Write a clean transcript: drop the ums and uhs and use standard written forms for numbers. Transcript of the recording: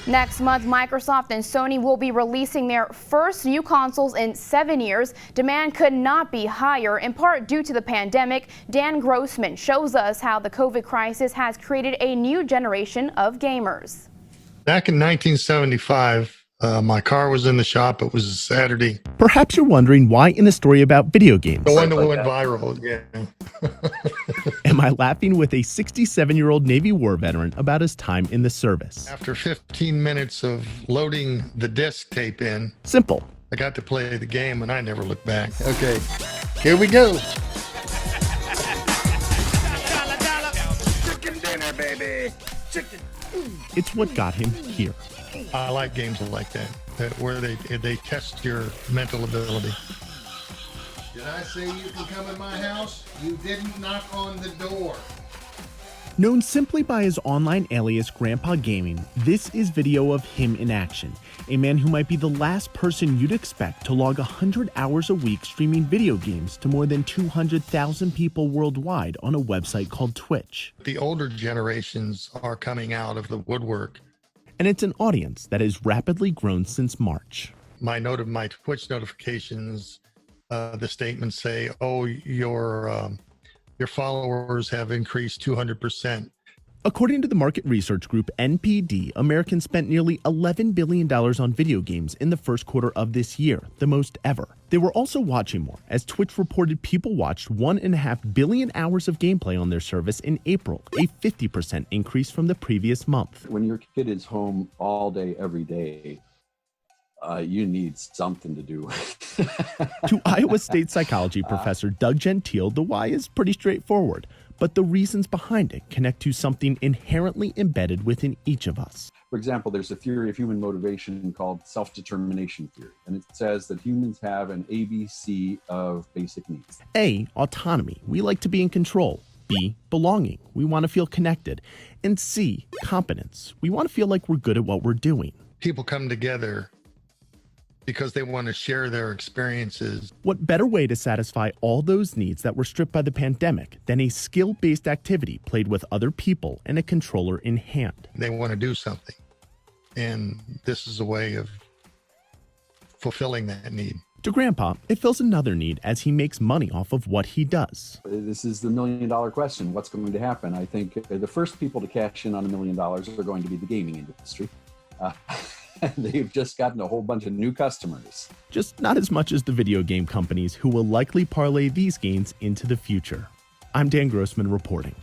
Next month, Microsoft and Sony will be releasing their first new consoles in 7 years. Demand could not be higher, in part due to the pandemic. Dan Grossman shows us how the COVID crisis has created a new generation of gamers. Back in 1975, my car was in the shop. It was a Saturday. Perhaps you're wondering why in a story about video games. The one that went viral, yeah. Am I laughing with a 67-year-old Navy war veteran about his time in the service? After 15 minutes of loading the disc tape in, Simple. I got to play the game and I never looked back. Okay, here we go. Chicken dinner, baby. Chicken. It's what got him here. I like games like that where they test your mental ability. Did I say you can come in my house? You didn't knock on the door. Known simply by his online alias Grandpa Gaming, this is video of him in action. A man who might be the last person you'd expect to log 100 hours a week streaming video games to more than 200,000 people worldwide on a website called Twitch. The older generations are coming out of the woodwork. And it's an audience that has rapidly grown since March. My Twitch notifications, the statements say, "Oh, your followers have increased 200%." According to the market research group NPD, Americans spent nearly $11 billion on video games in the first quarter of this year, the most ever. They were also watching more, as Twitch reported people watched 1.5 billion hours of gameplay on their service in April, a 50% increase from the previous month. When your kid is home all day, every day, you need something to do. To Iowa State psychology professor Doug Gentile, the why is pretty straightforward, but the reasons behind it connect to something inherently embedded within each of us. For example, there's a theory of human motivation called self-determination theory, and it says that humans have an ABC of basic needs. A, autonomy. We like to be in control. B, belonging. We want to feel connected. And C, competence. We want to feel like we're good at what we're doing. People come together because they want to share their experiences. What better way to satisfy all those needs that were stripped by the pandemic than a skill-based activity played with other people and a controller in hand? They want to do something, and this is a way of fulfilling that need. To Grandpa, it fills another need as he makes money off of what he does. This is the million-dollar question. What's going to happen? I think the first people to cash in on $1 million are going to be the gaming industry. They've just gotten a whole bunch of new customers. Just not as much as the video game companies who will likely parlay these gains into the future. I'm Dan Grossman reporting.